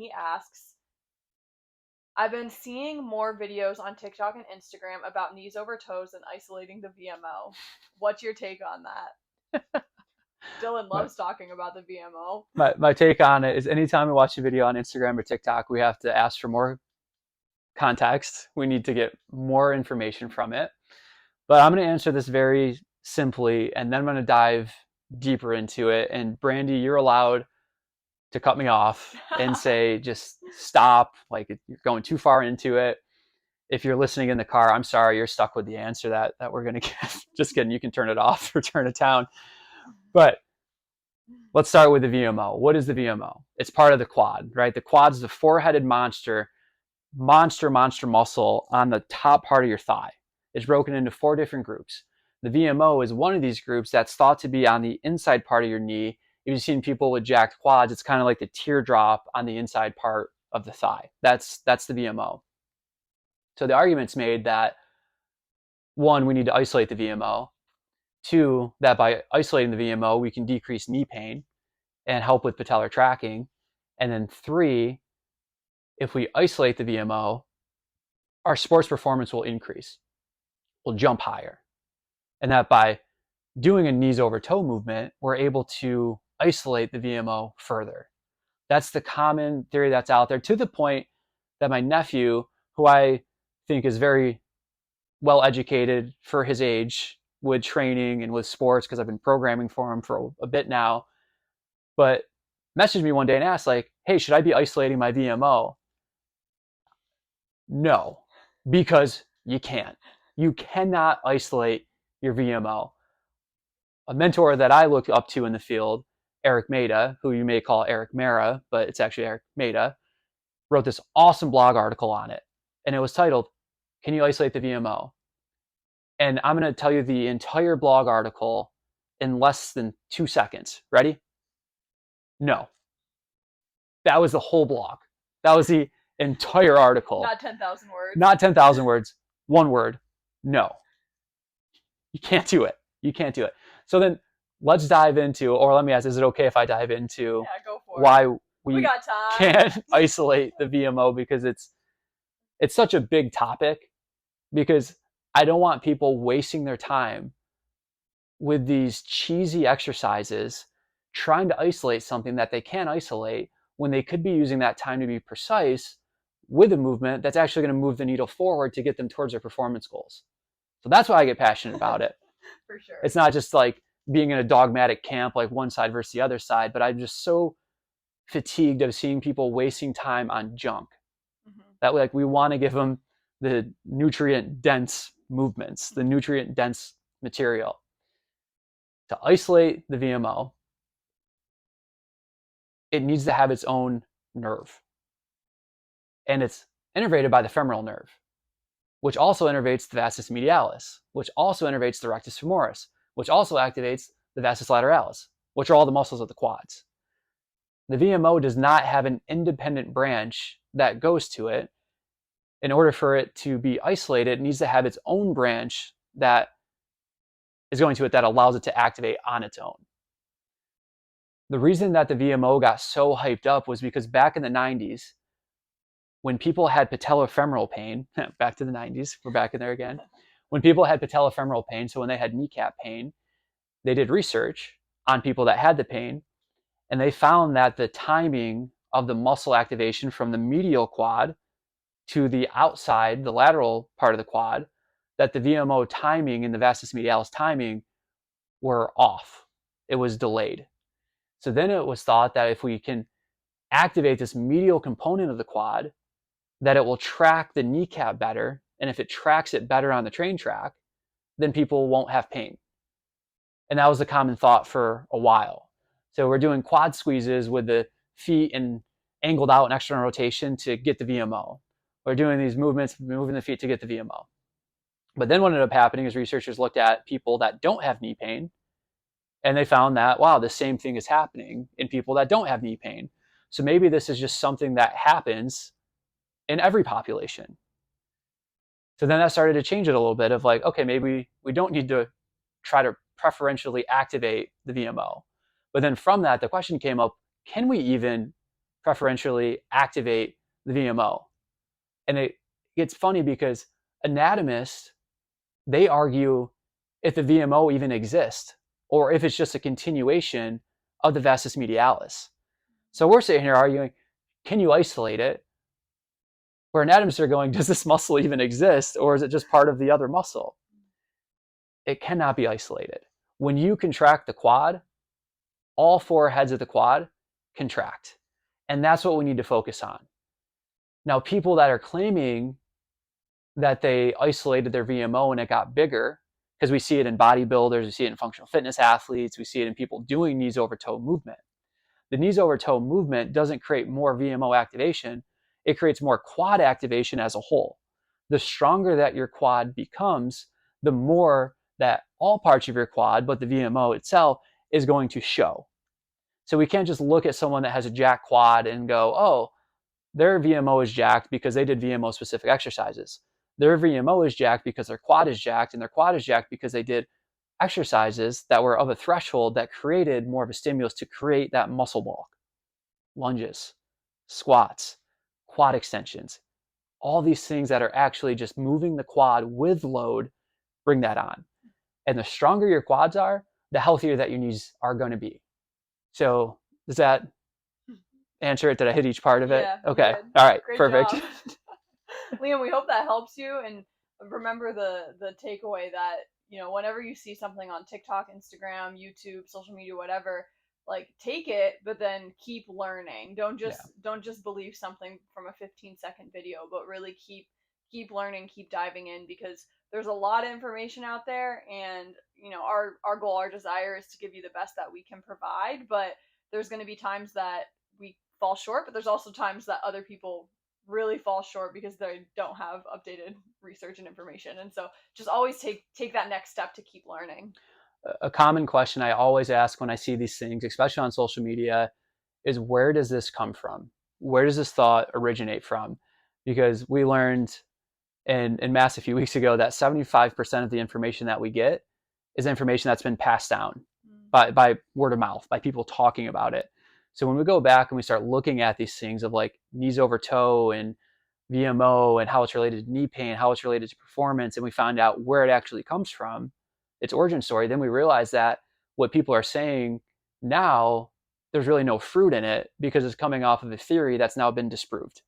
he asks, I've been seeing more videos on TikTok and Instagram about knees over toes and isolating the VMO. What's your take on that? Dylan My, loves talking about the VMO. my take on it is anytime we watch a video on Instagram or TikTok, we have to ask for more context. We need to get more information from it. But I'm going to answer this very simply, and then I'm going to dive deeper into it. And Brandy, you're allowed to cut me off and say, just stop. Like you're going too far into it. If you're listening in the car, I'm sorry, you're stuck with the answer that we're going to get. Just kidding. You can turn it off or turn it down. But let's start with the VMO. What is the VMO? It's part of the quad, right? The quad is the four-headed monster muscle on the top part of your thigh. It's broken into 4 different groups. The VMO is one of these groups that's thought to be on the inside part of your knee. If you've seen people with jacked quads, it's kind of like the teardrop on the inside part of the thigh. That's the VMO. So the argument's made that 1, we need to isolate the VMO. 2, that by isolating the VMO, we can decrease knee pain and help with patellar tracking. And then 3, if we isolate the VMO, our sports performance will increase, will jump higher. And that by doing a knees over toe movement, we're able to isolate the VMO further. That's the common theory that's out there, to the point that my nephew, who I think is very well educated for his age with training and with sports, because I've been programming for him for a bit now, but messaged me one day and asked, like, hey, should I be isolating my VMO? No, because you can't. You cannot isolate your VMO. A mentor that I look up to in the field, Eric Maida, who you may call Eric Mara, but it's actually Eric Maida, wrote this awesome blog article on it. And it was titled, Can You Isolate the VMO? And I'm going to tell you the entire blog article in less than 2 seconds. Ready? No. That was the whole blog. That was the entire article. Not 10,000 words. Not 10,000 words. One word. No. You can't do it. You can't do it. So then let's dive into, or let me ask, is it okay if I dive into go for why it. we got time. can't isolate the VMO? Because it's such a big topic, because I don't want people wasting their time with these cheesy exercises trying to isolate something that they can't isolate, when they could be using that time to be precise with a movement that's actually going to move the needle forward to get them towards their performance goals. So that's why I get passionate about it. For sure. It's not just like being in a dogmatic camp, like one side versus the other side, but I'm just so fatigued of seeing people wasting time on junk. That like we want to give them the nutrient dense movements, the nutrient dense material. To isolate the VMO, it needs to have its own nerve. And it's innervated by the femoral nerve, which also innervates the vastus medialis, which also innervates the rectus femoris, which also activates the vastus lateralis, which are all the muscles of the quads. The VMO does not have an independent branch that goes to it. In order for it to be isolated, it needs to have its own branch that is going to it, that allows it to activate on its own. The reason that the VMO got so hyped up was because back in the 90s, when people had patellofemoral pain, back to the 90s, we're back in there again. When people had patellofemoral pain, so when they had kneecap pain, they did research on people that had the pain, and they found that the timing of the muscle activation from the medial quad to the outside, the lateral part of the quad, that the VMO timing and the vastus medialis timing were off. It was delayed. So then it was thought that if we can activate this medial component of the quad, that it will track the kneecap better. And if it tracks it better on the train track, then people won't have pain. And that was a common thought for a while. So we're doing quad squeezes with the feet and angled out and external rotation to get the VMO. We're doing these movements, moving the feet to get the VMO. But then what ended up happening is researchers looked at people that don't have knee pain, and they found that, wow, the same thing is happening in people that don't have knee pain. So maybe this is just something that happens in every population. So then that started to change it a little bit of like, okay, maybe we don't need to try to preferentially activate the VMO. But then from that, the question came up, can we even preferentially activate the VMO. And it's funny because anatomists, they argue if the VMO even exists or if it's just a continuation of the vastus medialis. So we're sitting here arguing, can you isolate it? Where anatomists are going, does this muscle even exist or is it just part of the other muscle? It cannot be isolated. When you contract the quad, all four heads of the quad contract. And that's what we need to focus on. Now, people that are claiming that they isolated their VMO and it got bigger, because we see it in bodybuilders, we see it in functional fitness athletes, we see it in people doing knees over toe movement. The knees over toe movement doesn't create more VMO activation, it creates more quad activation as a whole. The stronger that your quad becomes, the more that all parts of your quad, but the VMO itself, is going to show. So we can't just look at someone that has a jacked quad and go, oh, their VMO is jacked because they did VMO specific exercises. Their VMO is jacked because their quad is jacked, and their quad is jacked because they did exercises that were of a threshold that created more of a stimulus to create that muscle bulk. Lunges, squats, quad extensions, all these things that are actually just moving the quad with load, bring that on. And the stronger your quads are, the healthier that your knees are going to be. So does that answer it? Did I hit each part of it? Yeah. Okay. All right. Great Perfect. job. Liam, we hope that helps you, and remember the takeaway that, whenever you see something on TikTok, Instagram, YouTube, social media, whatever, like, take it, but then keep learning. Don't just believe something from a 15-second video, but really keep learning, keep diving in, because there's a lot of information out there, and our goal, our desire is to give you the best that we can provide, but there's going to be times that we fall short, but there's also times that other people really fall short because they don't have updated research and information. And so just always take that next step to keep learning. A common question I always ask when I see these things, especially on social media, is where does this come from? Where does this thought originate from? Because we learned in Mass a few weeks ago that 75% of the information that we get is information that's been passed down by word of mouth, by people talking about it. So when we go back and we start looking at these things of like knees over toe and VMO and how it's related to knee pain, how it's related to performance, and we find out where it actually comes from, its origin story, then we realize that what people are saying now, there's really no fruit in it because it's coming off of a theory that's now been disproved.